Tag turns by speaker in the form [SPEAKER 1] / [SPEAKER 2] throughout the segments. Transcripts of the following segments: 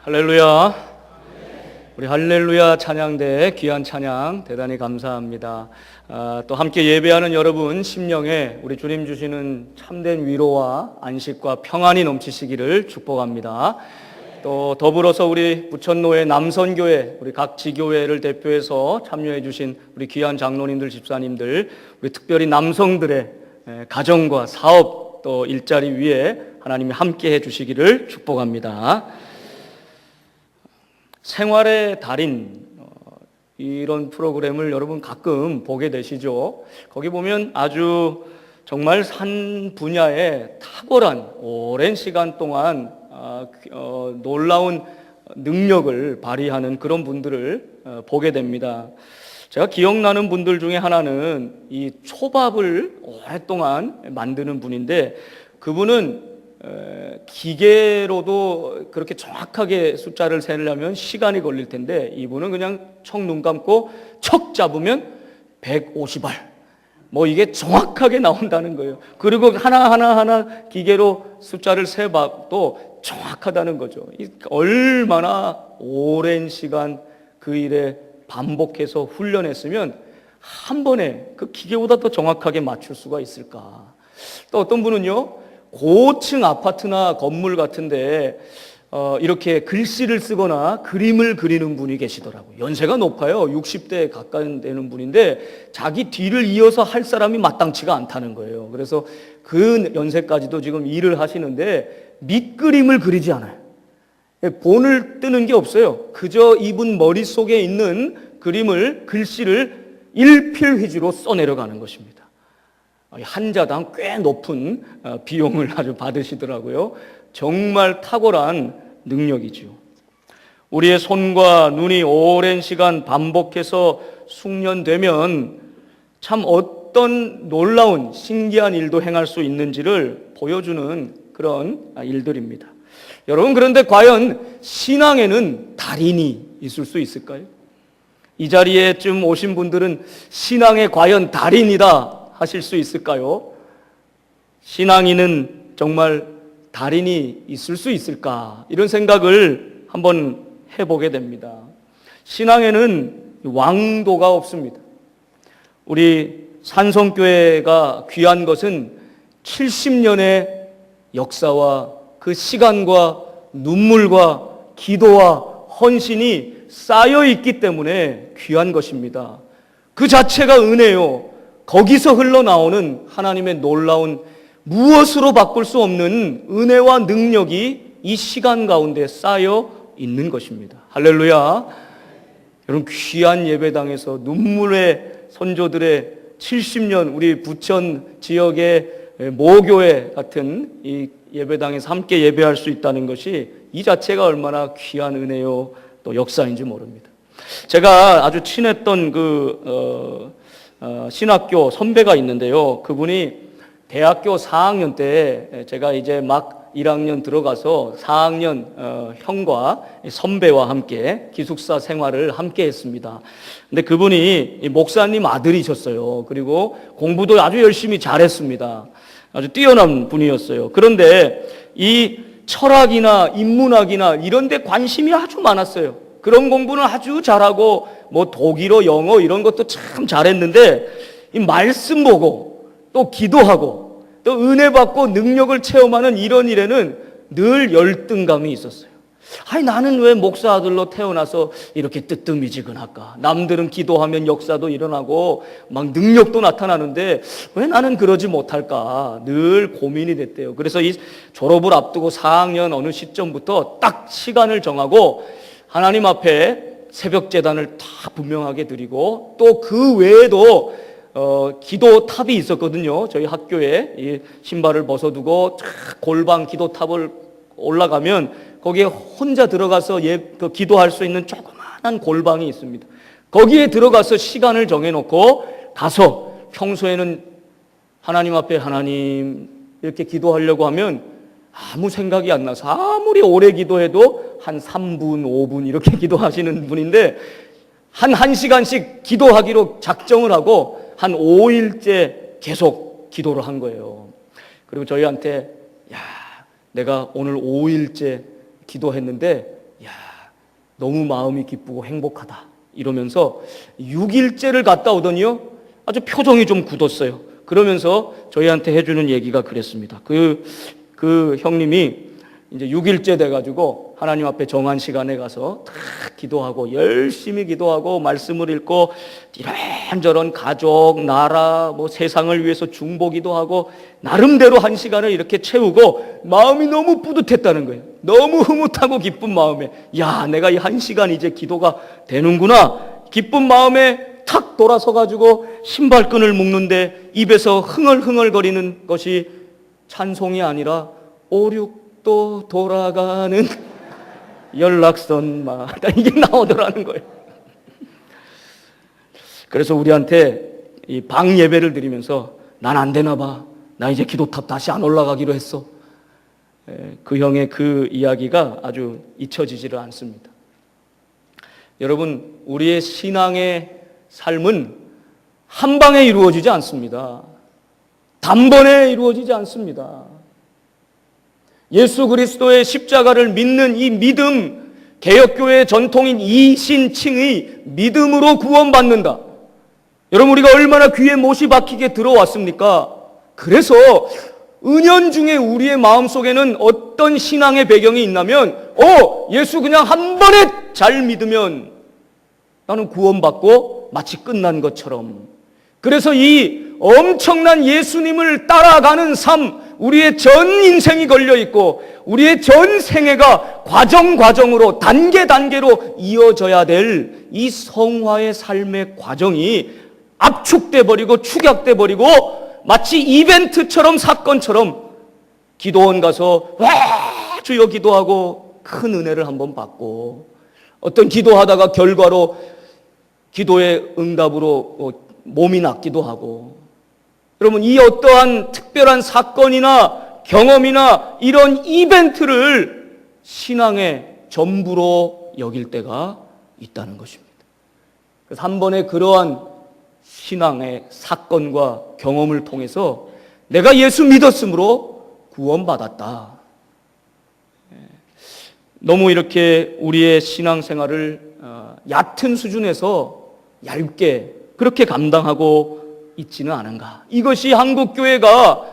[SPEAKER 1] 할렐루야. 우리 할렐루야 찬양대 귀한 찬양 대단히 감사합니다. 또 함께 예배하는 여러분 심령에 우리 주님 주시는 참된 위로와 안식과 평안이 넘치시기를 축복합니다. 또 더불어서 우리 부천노회 남선교회 우리 각 지교회를 대표해서 참여해 주신 우리 귀한 장로님들 집사님들, 우리 특별히 남성들의 가정과 사업 또 일자리 위에 하나님이 함께 해 주시기를 축복합니다. 생활의 달인, 이런 프로그램을 여러분 가끔 보게 되시죠. 거기 보면 아주 정말 산 분야에 탁월한 오랜 시간 동안 놀라운 능력을 발휘하는 그런 분들을 보게 됩니다. 제가 기억나는 분들 중에 하나는 이 초밥을 오랫동안 만드는 분인데, 그분은 기계로도 그렇게 정확하게 숫자를 세려면 시간이 걸릴 텐데, 이분은 그냥 척 눈 감고 척 잡으면 150알 뭐 이게 정확하게 나온다는 거예요. 그리고 하나 기계로 숫자를 세봐도 정확하다는 거죠. 얼마나 오랜 시간 그 일에 반복해서 훈련했으면 한 번에 그 기계보다 더 정확하게 맞출 수가 있을까. 또 어떤 분은요, 고층 아파트나 건물 같은데 이렇게 글씨를 쓰거나 그림을 그리는 분이 계시더라고요. 연세가 높아요. 60대 가까이 되는 분인데 자기 뒤를 이어서 할 사람이 마땅치가 않다는 거예요. 그래서 그 연세까지도 지금 일을 하시는데 밑그림을 그리지 않아요. 본을 뜨는 게 없어요. 그저 이분 머릿속에 있는 그림을, 글씨를 일필휘지로 써내려가는 것입니다. 한 자당 꽤 높은 비용을 아주 받으시더라고요. 정말 탁월한 능력이죠. 우리의 손과 눈이 오랜 시간 반복해서 숙련되면 참 어떤 놀라운 신기한 일도 행할 수 있는지를 보여주는 그런 일들입니다. 여러분, 그런데 과연 신앙에는 달인이 있을 수 있을까요? 이 자리에쯤 오신 분들은 신앙에 과연 달인이다 하실 수 있을까요? 신앙인은 정말 달인이 있을 수 있을까? 이런 생각을 한번 해보게 됩니다. 신앙에는 왕도가 없습니다. 우리 산성교회가 귀한 것은 70년의 역사와 그 시간과 눈물과 기도와 헌신이 쌓여 있기 때문에 귀한 것입니다. 그 자체가 은혜요. 거기서 흘러나오는 하나님의 놀라운, 무엇으로 바꿀 수 없는 은혜와 능력이 이 시간 가운데 쌓여 있는 것입니다. 할렐루야. 여러분, 귀한 예배당에서 눈물의 선조들의 70년 우리 부천 지역의 모교회 같은 이 예배당에서 함께 예배할 수 있다는 것이 이 자체가 얼마나 귀한 은혜요 또 역사인지 모릅니다. 제가 아주 친했던 신학교 선배가 있는데요. 그분이 대학교 4학년 때 제가 이제 막 1학년 들어가서 4학년 형과 선배와 함께 기숙사 생활을 함께 했습니다. 근데 그분이 목사님 아들이셨어요. 그리고 공부도 아주 열심히 잘했습니다. 아주 뛰어난 분이었어요. 그런데 이 철학이나 인문학이나 이런 데 관심이 아주 많았어요. 그런 공부는 아주 잘하고 뭐 독일어, 영어 이런 것도 참 잘했는데 이 말씀 보고 또 기도하고 또 은혜 받고 능력을 체험하는 이런 일에는 늘 열등감이 있었어요. 아니, 나는 왜 목사 아들로 태어나서 이렇게 뜨뜻미지근할까? 남들은 기도하면 역사도 일어나고 막 능력도 나타나는데 왜 나는 그러지 못할까? 늘 고민이 됐대요. 그래서 이 졸업을 앞두고 4학년 어느 시점부터 딱 시간을 정하고 하나님 앞에 새벽 제단을 다 분명하게 드리고 또 그 외에도 기도 탑이 있었거든요. 저희 학교에 이 신발을 벗어두고 골방 기도 탑을 올라가면 거기에 혼자 들어가서 기도할 수 있는 조그마한 골방이 있습니다. 거기에 들어가서 시간을 정해놓고 가서 평소에는 하나님 앞에 하나님 이렇게 기도하려고 하면 아무 생각이 안 나서 아무리 오래 기도해도 한 3분, 5분 이렇게 기도하시는 분인데 한 1시간씩 기도하기로 작정을 하고 한 5일째 계속 기도를 한 거예요. 그리고 저희한테 내가 오늘 5일째 기도했는데 너무 마음이 기쁘고 행복하다 이러면서 6일째를 갔다 오더니요 아주 표정이 좀 굳었어요. 그러면서 저희한테 해주는 얘기가 그랬습니다. 그 형님이 이제 6일째 돼가지고 하나님 앞에 정한 시간에 가서 다 기도하고 열심히 기도하고 말씀을 읽고 이런저런 가족, 나라, 뭐 세상을 위해서 중보기도 하고 나름대로 한 시간을 이렇게 채우고 마음이 너무 뿌듯했다는 거예요. 너무 흐뭇하고 기쁜 마음에 야 내가 이 한 시간 이제 기도가 되는구나 기쁜 마음에 탁 돌아서가지고 신발끈을 묶는데 입에서 흥얼흥얼거리는 것이 찬송이 아니라 5,6도 돌아가는 연락선마다 이게 나오더라는 거예요. 그래서 우리한테 이 방 예배를 드리면서 난 안 되나 봐. 나 이제 기도탑 다시 안 올라가기로 했어. 그 형의 그 이야기가 아주 잊혀지지를 않습니다. 여러분, 우리의 신앙의 삶은 한 방에 이루어지지 않습니다. 단번에 이루어지지 않습니다. 예수 그리스도의 십자가를 믿는 이 믿음, 개혁교회의 전통인 이신칭의 믿음으로 구원받는다. 여러분 우리가 얼마나 귀에 못이 박히게 들어왔습니까? 그래서 은연중에 우리의 마음속에는 어떤 신앙의 배경이 있냐면 예수 그냥 한 번에 잘 믿으면 나는 구원받고 마치 끝난 것처럼 그래서 이 엄청난 예수님을 따라가는 삶 우리의 전 인생이 걸려있고 우리의 전 생애가 과정으로 단계로 이어져야 될 이 성화의 삶의 과정이 압축돼 버리고 축약돼 버리고 마치 이벤트처럼 사건처럼 기도원 가서 와 주여 기도하고 큰 은혜를 한번 받고 어떤 기도하다가 결과로 기도의 응답으로 몸이 낫기도 하고 여러분 이 어떠한 특별한 사건이나 경험이나 이런 이벤트를 신앙의 전부로 여길 때가 있다는 것입니다. 그래서 한 번의 그러한 신앙의 사건과 경험을 통해서 내가 예수 믿었으므로 구원받았다. 너무 이렇게 우리의 신앙생활을 얕은 수준에서 얇게 그렇게 감당하고 있지는 않은가. 이것이 한국교회가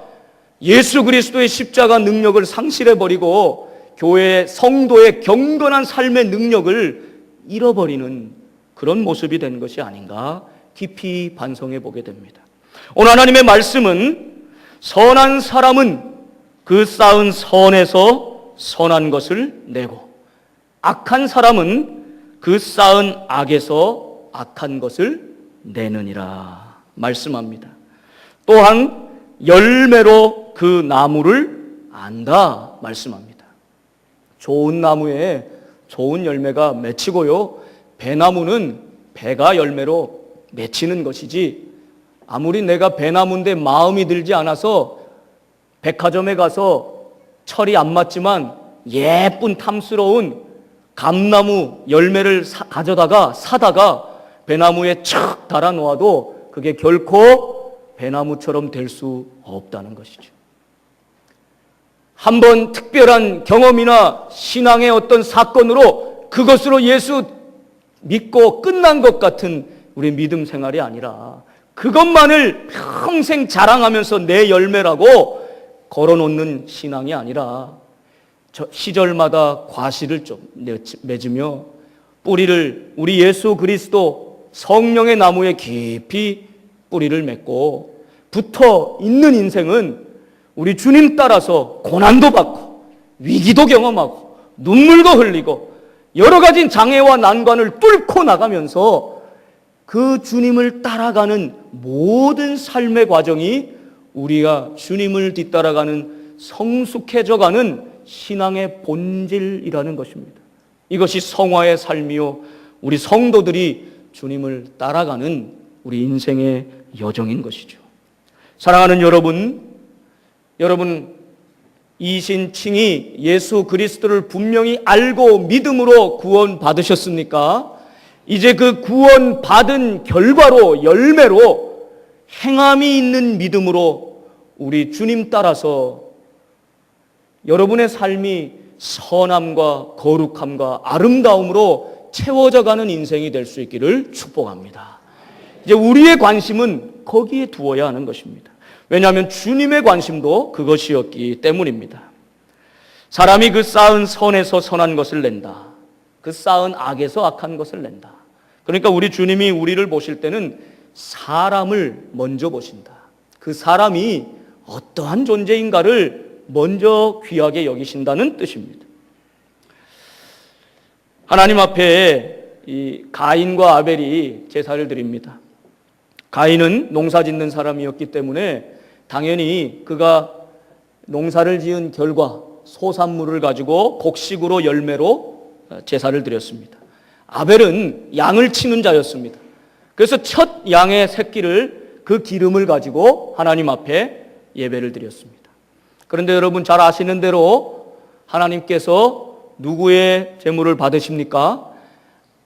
[SPEAKER 1] 예수 그리스도의 십자가 능력을 상실해버리고 교회의 성도의 경건한 삶의 능력을 잃어버리는 그런 모습이 된 것이 아닌가 깊이 반성해 보게 됩니다. 오늘 하나님의 말씀은 선한 사람은 그 쌓은 선에서 선한 것을 내고 악한 사람은 그 쌓은 악에서 악한 것을 내느니라 말씀합니다. 또한 열매로 그 나무를 안다 말씀합니다. 좋은 나무에 좋은 열매가 맺히고요. 배나무는 배가 열매로 맺히는 것이지 아무리 내가 배나무인데 마음이 들지 않아서 백화점에 가서 철이 안 맞지만 예쁜 탐스러운 감나무 열매를 사다가 배나무에 척 달아 놓아도 그게 결코 배나무처럼 될 수 없다는 것이죠. 한번 특별한 경험이나 신앙의 어떤 사건으로 그것으로 예수 믿고 끝난 것 같은 우리 믿음 생활이 아니라 그것만을 평생 자랑하면서 내 열매라고 걸어놓는 신앙이 아니라 시절마다 과실을 좀 맺으며 뿌리를 우리 예수 그리스도 성령의 나무에 깊이 뿌리를 맺고 붙어 있는 인생은 우리 주님 따라서 고난도 받고 위기도 경험하고 눈물도 흘리고 여러 가지 장애와 난관을 뚫고 나가면서 그 주님을 따라가는 모든 삶의 과정이 우리가 주님을 뒤따라가는 성숙해져가는 신앙의 본질이라는 것입니다. 이것이 성화의 삶이요 우리 성도들이 주님을 따라가는 우리 인생의 여정인 것이죠. 사랑하는 여러분 이신칭이 예수 그리스도를 분명히 알고 믿음으로 구원 받으셨습니까? 이제 그 구원 받은 결과로 열매로 행함이 있는 믿음으로 우리 주님 따라서 여러분의 삶이 선함과 거룩함과 아름다움으로 채워져 가는 인생이 될 수 있기를 축복합니다. 이제 우리의 관심은 거기에 두어야 하는 것입니다. 왜냐하면 주님의 관심도 그것이었기 때문입니다. 사람이 그 쌓은 선에서 선한 것을 낸다. 그 쌓은 악에서 악한 것을 낸다. 그러니까 우리 주님이 우리를 보실 때는 사람을 먼저 보신다. 그 사람이 어떠한 존재인가를 먼저 귀하게 여기신다는 뜻입니다. 하나님 앞에 이 가인과 아벨이 제사를 드립니다. 가인은 농사 짓는 사람이었기 때문에 당연히 그가 농사를 지은 결과 소산물을 가지고 곡식으로 열매로 제사를 드렸습니다. 아벨은 양을 치는 자였습니다. 그래서 첫 양의 새끼를 그 기름을 가지고 하나님 앞에 예배를 드렸습니다. 그런데 여러분 잘 아시는 대로 하나님께서 누구의 제물을 받으십니까?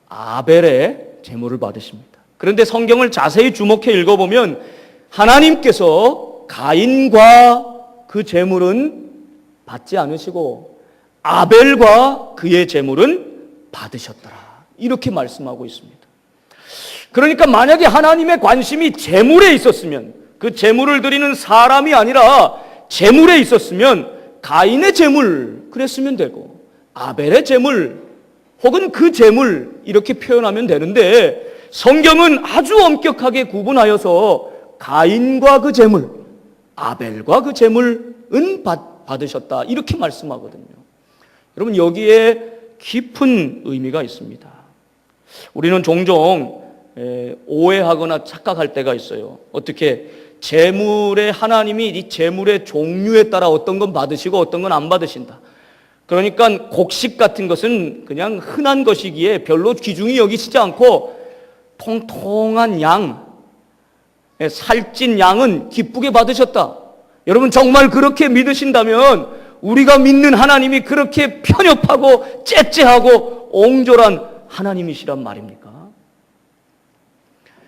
[SPEAKER 1] 아벨의 제물을 받으십니다. 그런데 성경을 자세히 주목해 읽어보면 하나님께서 가인과 그 제물은 받지 않으시고 아벨과 그의 제물은 받으셨더라. 이렇게 말씀하고 있습니다. 그러니까 만약에 하나님의 관심이 제물에 있었으면, 그 제물을 드리는 사람이 아니라 제물에 있었으면 가인의 제물 그랬으면 되고 아벨의 제물 혹은 그 제물 이렇게 표현하면 되는데, 성경은 아주 엄격하게 구분하여서 가인과 그 제물, 아벨과 그 제물은 받으셨다 이렇게 말씀하거든요. 여러분 여기에 깊은 의미가 있습니다. 우리는 종종 오해하거나 착각할 때가 있어요. 어떻게 제물의 하나님이 이 제물의 종류에 따라 어떤 건 받으시고 어떤 건 안 받으신다. 그러니까 곡식 같은 것은 그냥 흔한 것이기에 별로 귀중히 여기시지 않고 통통한 양, 살찐 양은 기쁘게 받으셨다. 여러분 정말 그렇게 믿으신다면 우리가 믿는 하나님이 그렇게 편협하고 째째하고 옹졸한 하나님이시란 말입니까?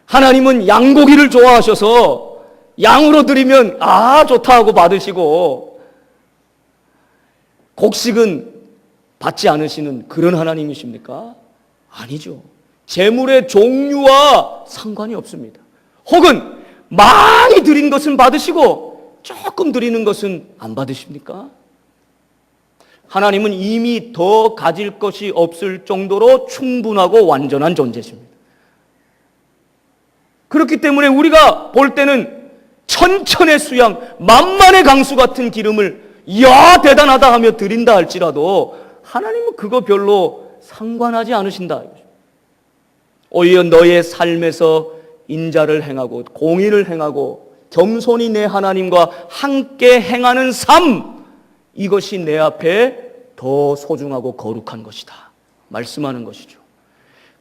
[SPEAKER 1] 하나님은 양고기를 좋아하셔서 양으로 드리면 좋다 하고 받으시고 곡식은 받지 않으시는 그런 하나님이십니까? 아니죠. 제물의 종류와 상관이 없습니다. 혹은 많이 드린 것은 받으시고 조금 드리는 것은 안 받으십니까? 하나님은 이미 더 가질 것이 없을 정도로 충분하고 완전한 존재십니다. 그렇기 때문에 우리가 볼 때는 천천의 수양, 만만의 강수 같은 기름을 이야 대단하다 하며 드린다 할지라도 하나님은 그거 별로 상관하지 않으신다. 오히려 너의 삶에서 인자를 행하고 공의를 행하고 겸손히 내 하나님과 함께 행하는 삶, 이것이 내 앞에 더 소중하고 거룩한 것이다 말씀하는 것이죠.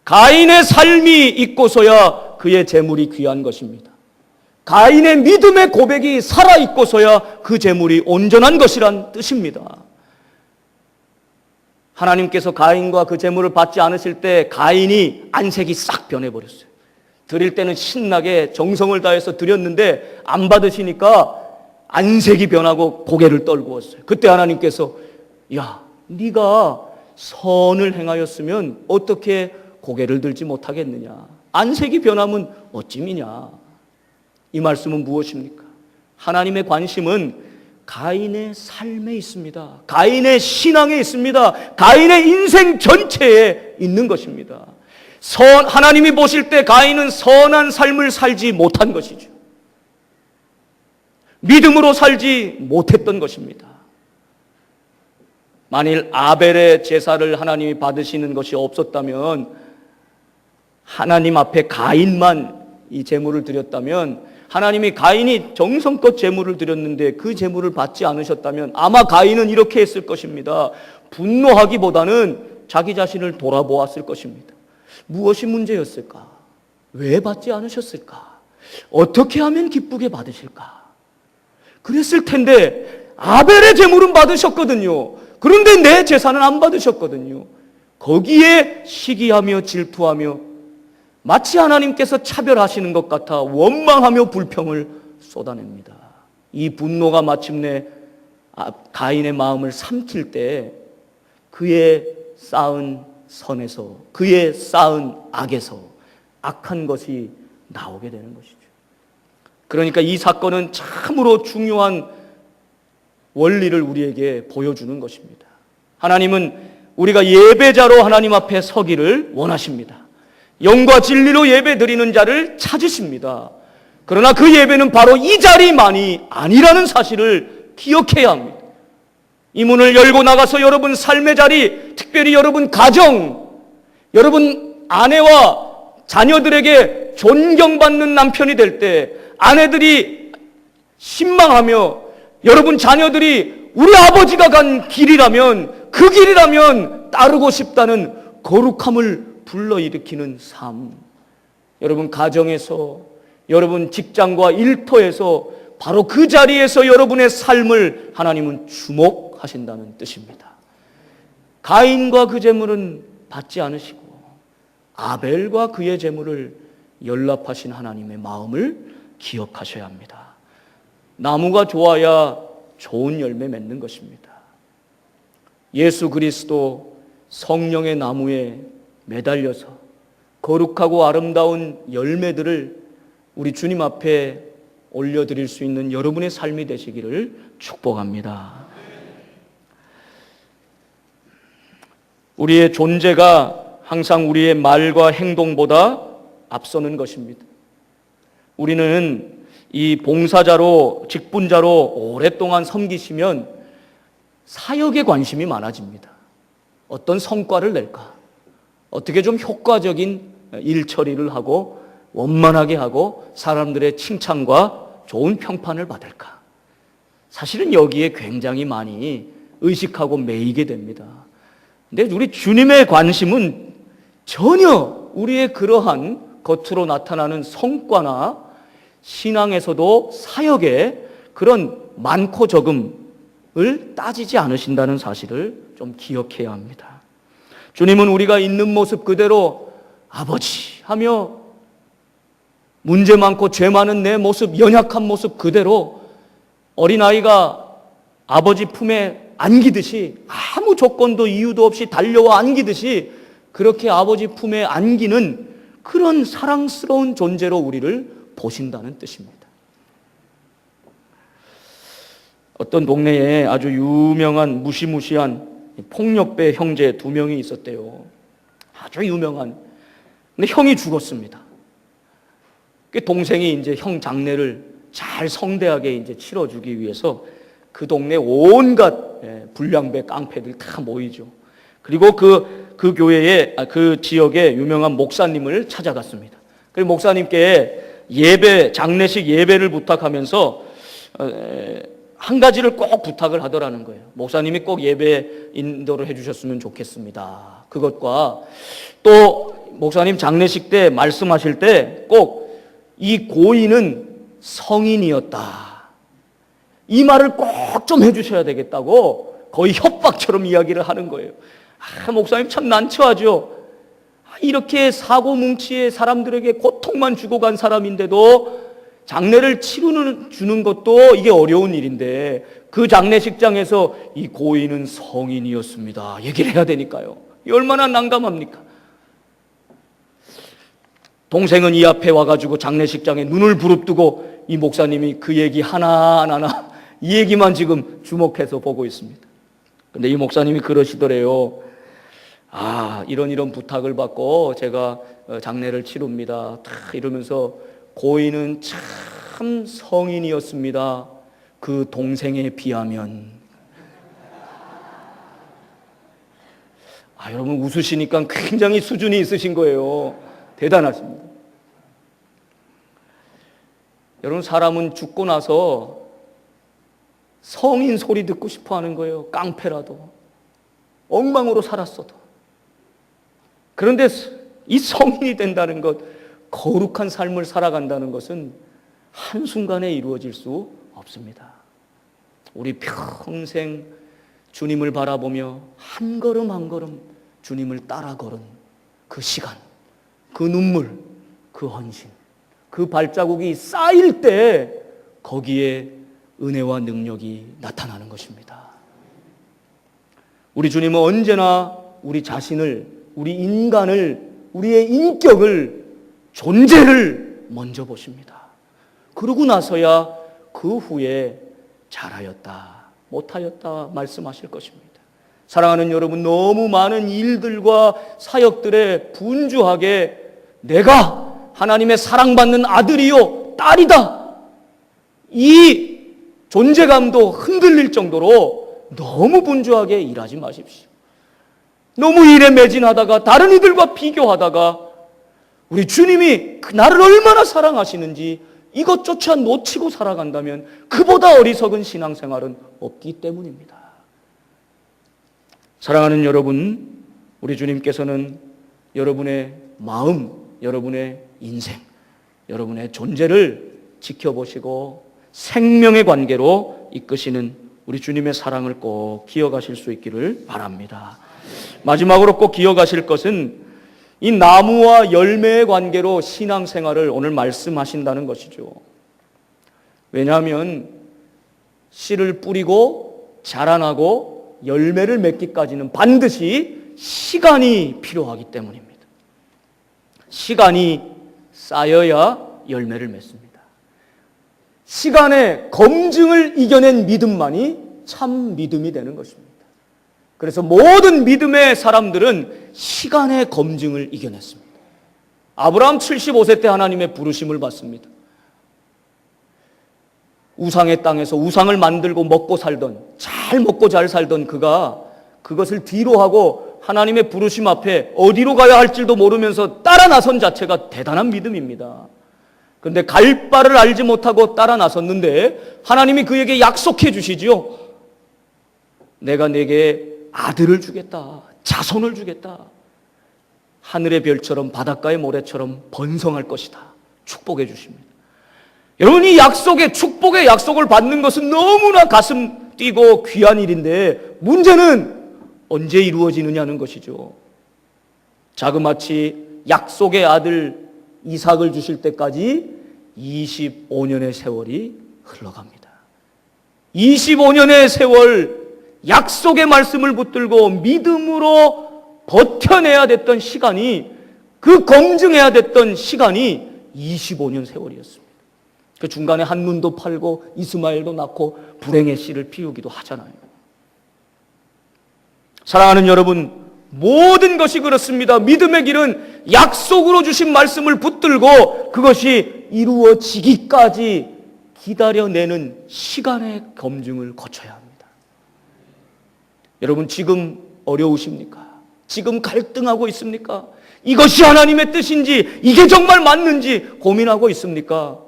[SPEAKER 1] 가인의 삶이 있고서야 그의 재물이 귀한 것입니다. 가인의 믿음의 고백이 살아있고서야 그 재물이 온전한 것이란 뜻입니다. 하나님께서 가인과 그 재물을 받지 않으실 때 가인이 안색이 싹 변해버렸어요. 드릴 때는 신나게 정성을 다해서 드렸는데 안 받으시니까 안색이 변하고 고개를 떨구었어요. 그때 하나님께서 야, 네가 선을 행하였으면 어떻게 고개를 들지 못하겠느냐. 안색이 변하면 어찌미냐. 이 말씀은 무엇입니까? 하나님의 관심은 가인의 삶에 있습니다. 가인의 신앙에 있습니다. 가인의 인생 전체에 있는 것입니다. 하나님이 보실 때 가인은 선한 삶을 살지 못한 것이죠. 믿음으로 살지 못했던 것입니다. 만일 아벨의 제사를 하나님이 받으시는 것이 없었다면, 하나님 앞에 가인만 이 제물을 드렸다면, 하나님이 가인이 정성껏 제물을 드렸는데 그 제물을 받지 않으셨다면 아마 가인은 이렇게 했을 것입니다. 분노하기보다는 자기 자신을 돌아보았을 것입니다. 무엇이 문제였을까? 왜 받지 않으셨을까? 어떻게 하면 기쁘게 받으실까? 그랬을 텐데 아벨의 제물은 받으셨거든요. 그런데 내 제사는 안 받으셨거든요. 거기에 시기하며 질투하며 마치 하나님께서 차별하시는 것 같아 원망하며 불평을 쏟아냅니다. 이 분노가 마침내 가인의 마음을 삼킬 때 그의 쌓은 선에서, 그의 쌓은 악에서 악한 것이 나오게 되는 것이죠. 그러니까 이 사건은 참으로 중요한 원리를 우리에게 보여주는 것입니다. 하나님은 우리가 예배자로 하나님 앞에 서기를 원하십니다. 영과 진리로 예배 드리는 자를 찾으십니다. 그러나 그 예배는 바로 이 자리만이 아니라는 사실을 기억해야 합니다. 이 문을 열고 나가서 여러분 삶의 자리, 특별히 여러분 가정, 여러분 아내와 자녀들에게 존경받는 남편이 될 때 아내들이 신망하며 여러분 자녀들이 우리 아버지가 간 길이라면, 그 길이라면 따르고 싶다는 거룩함을 불러일으키는 삶, 여러분 가정에서, 여러분 직장과 일터에서 바로 그 자리에서 여러분의 삶을 하나님은 주목하신다는 뜻입니다. 가인과 그 제물은 받지 않으시고 아벨과 그의 제물을 연락하신 하나님의 마음을 기억하셔야 합니다. 나무가 좋아야 좋은 열매 맺는 것입니다. 예수 그리스도 성령의 나무에 매달려서 거룩하고 아름다운 열매들을 우리 주님 앞에 올려드릴 수 있는 여러분의 삶이 되시기를 축복합니다. 우리의 존재가 항상 우리의 말과 행동보다 앞서는 것입니다. 우리는 이 봉사자로, 직분자로 오랫동안 섬기시면 사역에 관심이 많아집니다. 어떤 성과를 낼까? 어떻게 좀 효과적인 일 처리를 하고 원만하게 하고 사람들의 칭찬과 좋은 평판을 받을까? 사실은 여기에 굉장히 많이 의식하고 매이게 됩니다. 근데 우리 주님의 관심은 전혀 우리의 그러한 겉으로 나타나는 성과나 신앙에서도 사역에 그런 많고 적음을 따지지 않으신다는 사실을 좀 기억해야 합니다. 주님은 우리가 있는 모습 그대로 아버지 하며 문제 많고 죄 많은 내 모습, 연약한 모습 그대로 어린아이가 아버지 품에 안기듯이 아무 조건도 이유도 없이 달려와 안기듯이 그렇게 아버지 품에 안기는 그런 사랑스러운 존재로 우리를 보신다는 뜻입니다. 어떤 동네에 아주 유명한 무시무시한 폭력배 형제 2명이 있었대요. 아주 유명한. 근데 형이 죽었습니다. 그 동생이 이제 형 장례를 잘 성대하게 이제 치러주기 위해서 그 동네 온갖 불량배 깡패들 다 모이죠. 그리고 그 교회에, 그 지역에 유명한 목사님을 찾아갔습니다. 그 목사님께 장례식 예배를 부탁하면서 한 가지를 꼭 부탁을 하더라는 거예요. 목사님이 꼭 예배 인도를 해주셨으면 좋겠습니다. 그것과 또 목사님 장례식 때 말씀하실 때 꼭 이 고인은 성인이었다. 이 말을 꼭 좀 해주셔야 되겠다고 거의 협박처럼 이야기를 하는 거예요. 목사님 참 난처하죠. 이렇게 사고뭉치에 사람들에게 고통만 주고 간 사람인데도 장례를 주는 것도 이게 어려운 일인데 그 장례식장에서 이 고인은 성인이었습니다. 얘기를 해야 되니까요. 이 얼마나 난감합니까? 동생은 이 앞에 와가지고 장례식장에 눈을 부릅뜨고 이 목사님이 그 얘기 하나하나 이 얘기만 지금 주목해서 보고 있습니다. 근데 이 목사님이 그러시더래요. 이런 부탁을 받고 제가 장례를 치릅니다. 이러면서 고인은 참 성인이었습니다. 그 동생에 비하면. 여러분 웃으시니까 굉장히 수준이 있으신 거예요. 대단하십니다. 여러분 사람은 죽고 나서 성인 소리 듣고 싶어 하는 거예요. 깡패라도 엉망으로 살았어도. 그런데 이 성인이 된다는 것, 거룩한 삶을 살아간다는 것은 한순간에 이루어질 수 없습니다. 우리 평생 주님을 바라보며 한 걸음 한 걸음 주님을 따라 걸은 그 시간, 그 눈물, 그 헌신, 그 발자국이 쌓일 때 거기에 은혜와 능력이 나타나는 것입니다. 우리 주님은 언제나 우리 자신을 우리 인간을, 우리의 인격을, 존재를 먼저 보십니다. 그러고 나서야 그 후에 잘하였다, 못하였다 말씀하실 것입니다. 사랑하는 여러분, 너무 많은 일들과 사역들에 분주하게 내가 하나님의 사랑받는 아들이요 딸이다, 이 존재감도 흔들릴 정도로 너무 분주하게 일하지 마십시오. 너무 일에 매진하다가 다른 이들과 비교하다가 우리 주님이 나를 얼마나 사랑하시는지 이것조차 놓치고 살아간다면 그보다 어리석은 신앙생활은 없기 때문입니다. 사랑하는 여러분, 우리 주님께서는 여러분의 마음, 여러분의 인생, 여러분의 존재를 지켜보시고 생명의 관계로 이끄시는 우리 주님의 사랑을 꼭 기억하실 수 있기를 바랍니다. 마지막으로 꼭 기억하실 것은 이 나무와 열매의 관계로 신앙생활을 오늘 말씀하신다는 것이죠. 왜냐하면 씨를 뿌리고 자라나고 열매를 맺기까지는 반드시 시간이 필요하기 때문입니다. 시간이 쌓여야 열매를 맺습니다. 시간의 검증을 이겨낸 믿음만이 참 믿음이 되는 것입니다. 그래서 모든 믿음의 사람들은 시간의 검증을 이겨냈습니다. 아브라함 75세 때 하나님의 부르심을 받습니다. 우상의 땅에서 우상을 만들고 먹고 살던, 잘 먹고 잘 살던 그가 그것을 뒤로 하고 하나님의 부르심 앞에 어디로 가야 할지도 모르면서 따라 나선 자체가 대단한 믿음입니다. 그런데 갈 바를 알지 못하고 따라 나섰는데 하나님이 그에게 약속해 주시지요. 내가 내게 아들을 주겠다, 자손을 주겠다, 하늘의 별처럼 바닷가의 모래처럼 번성할 것이다, 축복해 주십니다. 여러분, 이 약속의, 축복의 약속을 받는 것은 너무나 가슴 뛰고 귀한 일인데 문제는 언제 이루어지느냐는 것이죠. 자그마치 약속의 아들 이삭을 주실 때까지 25년의 세월이 흘러갑니다. 25년의 세월, 약속의 말씀을 붙들고 믿음으로 버텨내야 됐던 시간이, 그 검증해야 됐던 시간이 25년 세월이었습니다. 그 중간에 한 눈도 팔고 이스마엘도 낳고 불행의 씨를 피우기도 하잖아요. 사랑하는 여러분, 모든 것이 그렇습니다. 믿음의 길은 약속으로 주신 말씀을 붙들고 그것이 이루어지기까지 기다려내는 시간의 검증을 거쳐야 합니다. 여러분, 지금 어려우십니까? 지금 갈등하고 있습니까? 이것이 하나님의 뜻인지, 이게 정말 맞는지 고민하고 있습니까?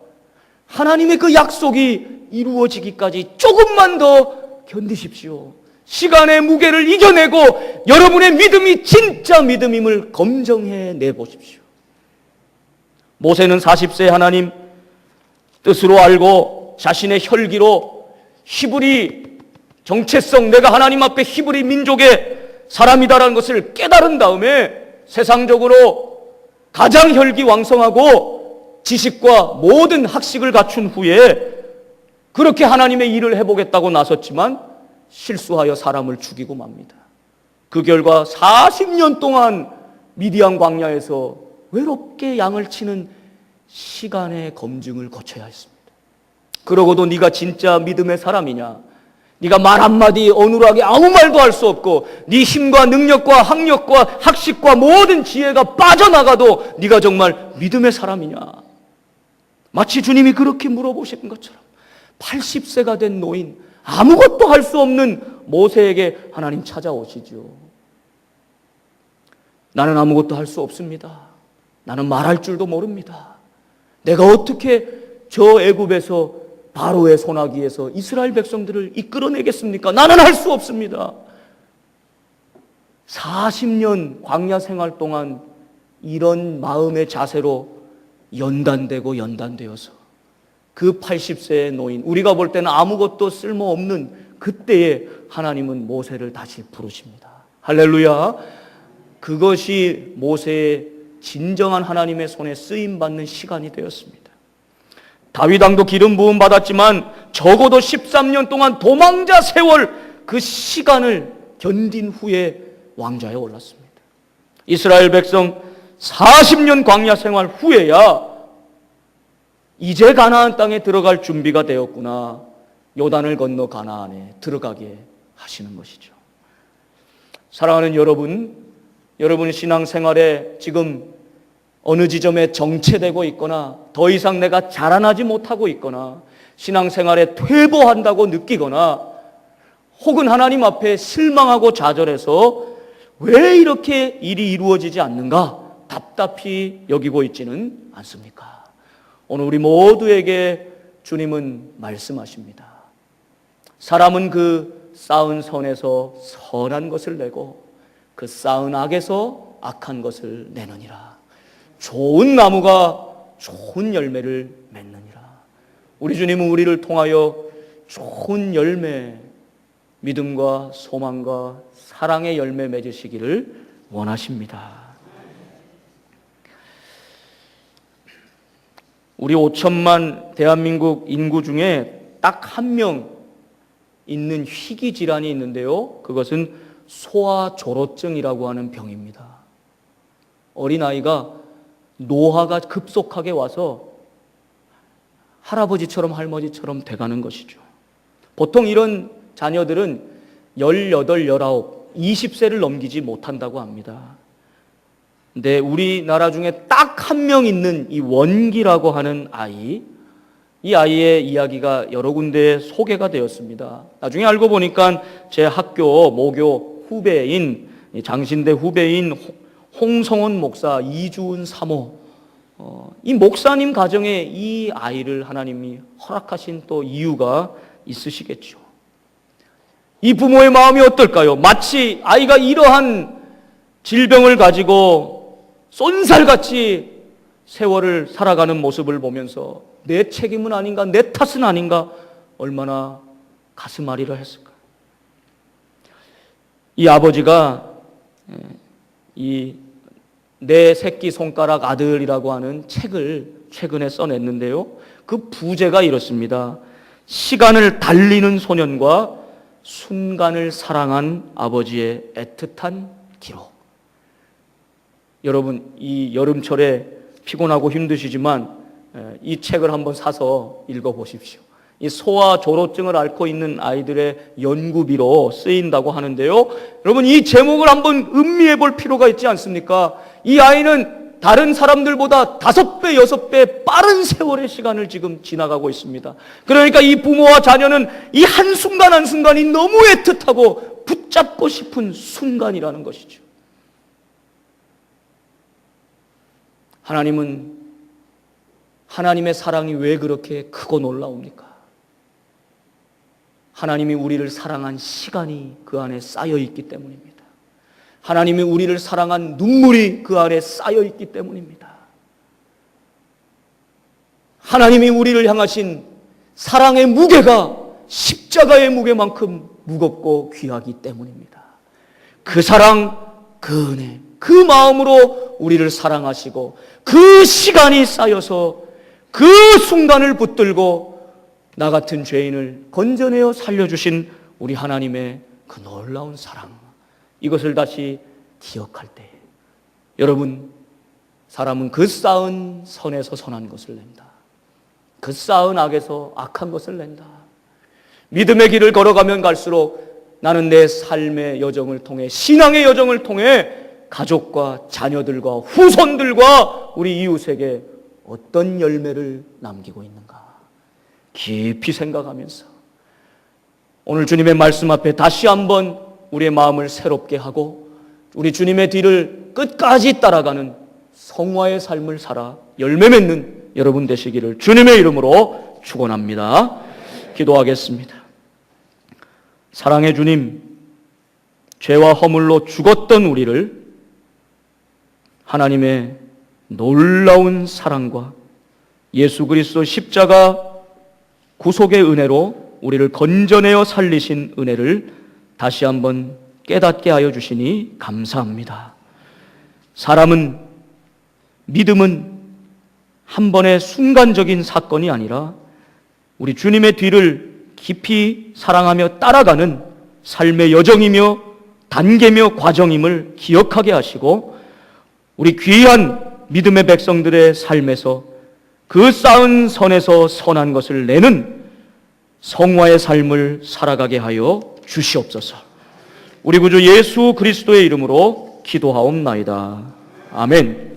[SPEAKER 1] 하나님의 그 약속이 이루어지기까지 조금만 더 견디십시오. 시간의 무게를 이겨내고 여러분의 믿음이 진짜 믿음임을 검증해 보십시오. 모세는 40세 하나님 뜻으로 알고 자신의 혈기로 히브리 정체성, 내가 하나님 앞에 히브리 민족의 사람이다라는 것을 깨달은 다음에 세상적으로 가장 혈기왕성하고 지식과 모든 학식을 갖춘 후에 그렇게 하나님의 일을 해보겠다고 나섰지만 실수하여 사람을 죽이고 맙니다. 그 결과 40년 동안 미디안 광야에서 외롭게 양을 치는 시간의 검증을 거쳐야 했습니다. 그러고도 네가 진짜 믿음의 사람이냐? 네가 말 한마디 어눌하게 아무 말도 할 수 없고 네 힘과 능력과 학력과 학식과 모든 지혜가 빠져나가도 네가 정말 믿음의 사람이냐? 마치 주님이 그렇게 물어보신 것처럼 80세가 된 노인, 아무것도 할 수 없는 모세에게 하나님 찾아오시죠. 나는 아무것도 할 수 없습니다. 나는 말할 줄도 모릅니다. 내가 어떻게 저 애굽에서 바로의 손아귀에서 이스라엘 백성들을 이끌어내겠습니까? 나는 할 수 없습니다. 40년 광야 생활 동안 이런 마음의 자세로 연단되어서 그 80세의 노인, 우리가 볼 때는 아무것도 쓸모없는 그때에 하나님은 모세를 다시 부르십니다. 할렐루야. 그것이 모세의 진정한 하나님의 손에 쓰임받는 시간이 되었습니다. 다윗 왕도 기름 부음 받았지만 적어도 13년 동안 도망자 세월, 그 시간을 견딘 후에 왕좌에 올랐습니다. 이스라엘 백성 40년 광야 생활 후에야 이제 가나안 땅에 들어갈 준비가 되었구나. 요단을 건너 가나안에 들어가게 하시는 것이죠. 사랑하는 여러분, 여러분 신앙생활에 지금 어느 지점에 정체되고 있거나 더 이상 내가 자라나지 못하고 있거나 신앙생활에 퇴보한다고 느끼거나 혹은 하나님 앞에 실망하고 좌절해서 왜 이렇게 일이 이루어지지 않는가 답답히 여기고 있지는 않습니까? 오늘 우리 모두에게 주님은 말씀하십니다. 사람은 그 쌓은 선에서 선한 것을 내고 그 쌓은 악에서 악한 것을 내느니라. 좋은 나무가 좋은 열매를 맺느니라. 우리 주님은 우리를 통하여 좋은 열매, 믿음과 소망과 사랑의 열매 맺으시기를 원하십니다. 우리 5천만 대한민국 인구 중에 딱 한 명 있는 희귀 질환이 있는데요. 그것은 소아조로증이라고 하는 병입니다. 어린아이가 노화가 급속하게 와서 할아버지처럼 할머니처럼 돼가는 것이죠. 보통 이런 자녀들은 18, 19, 20세를 넘기지 못한다고 합니다. 근데 우리나라 중에 딱 한 명 있는 이 원기라고 하는 아이, 이 아이의 이야기가 여러 군데에 소개가 되었습니다. 나중에 알고 보니까 제 학교 모교 후배인, 장신대 후배인 홍성원 목사, 이주은 사모, 이 목사님 가정에 이 아이를 하나님이 허락하신 또 이유가 있으시겠죠. 이 부모의 마음이 어떨까요? 마치 아이가 이러한 질병을 가지고 쏜살같이 세월을 살아가는 모습을 보면서 내 책임은 아닌가, 내 탓은 아닌가, 얼마나 가슴앓이를 했을까. 이 아버지가 이 내 새끼 손가락 아들이라고 하는 책을 최근에 써냈는데요. 그 부제가 이렇습니다. 시간을 달리는 소년과 순간을 사랑한 아버지의 애틋한 기록. 여러분, 이 여름철에 피곤하고 힘드시지만 이 책을 한번 사서 읽어보십시오. 이 소아조로증을 앓고 있는 아이들의 연구비로 쓰인다고 하는데요. 여러분, 이 제목을 한번 음미해 볼 필요가 있지 않습니까? 이 아이는 다른 사람들보다 5배, 6배 빠른 세월의 시간을 지금 지나가고 있습니다. 그러니까 이 부모와 자녀는 이 한순간 한순간이 너무 애틋하고 붙잡고 싶은 순간이라는 것이죠. 하나님은 하나님의 사랑이 왜 그렇게 크고 놀라웁니까? 하나님이 우리를 사랑한 시간이 그 안에 쌓여 있기 때문입니다. 하나님이 우리를 사랑한 눈물이 그 안에 쌓여 있기 때문입니다. 하나님이 우리를 향하신 사랑의 무게가 십자가의 무게만큼 무겁고 귀하기 때문입니다. 그 사랑, 그 은혜, 그 마음으로 우리를 사랑하시고 그 시간이 쌓여서 그 순간을 붙들고 나 같은 죄인을 건져내어 살려주신 우리 하나님의 그 놀라운 사랑, 이것을 다시 기억할 때 여러분, 사람은 그 쌓은 선에서 선한 것을 낸다. 그 쌓은 악에서 악한 것을 낸다. 믿음의 길을 걸어가면 갈수록 나는 내 삶의 여정을 통해, 신앙의 여정을 통해 가족과 자녀들과 후손들과 우리 이웃에게 어떤 열매를 남기고 있는가 깊이 생각하면서 오늘 주님의 말씀 앞에 다시 한번 우리의 마음을 새롭게 하고 우리 주님의 뒤를 끝까지 따라가는 성화의 삶을 살아 열매 맺는 여러분 되시기를 주님의 이름으로 축원합니다. 기도하겠습니다. 사랑의 주님, 죄와 허물로 죽었던 우리를 하나님의 놀라운 사랑과 예수 그리스도 십자가 구속의 은혜로 우리를 건져내어 살리신 은혜를 다시 한번 깨닫게 하여 주시니 감사합니다. 사람은, 믿음은 한 번의 순간적인 사건이 아니라 우리 주님의 뒤를 깊이 사랑하며 따라가는 삶의 여정이며 단계며 과정임을 기억하게 하시고 우리 귀한 믿음의 백성들의 삶에서 그 쌓은 선에서 선한 것을 내는 성화의 삶을 살아가게 하여 주시옵소서. 우리 구주 예수 그리스도의 이름으로 기도하옵나이다. 아멘.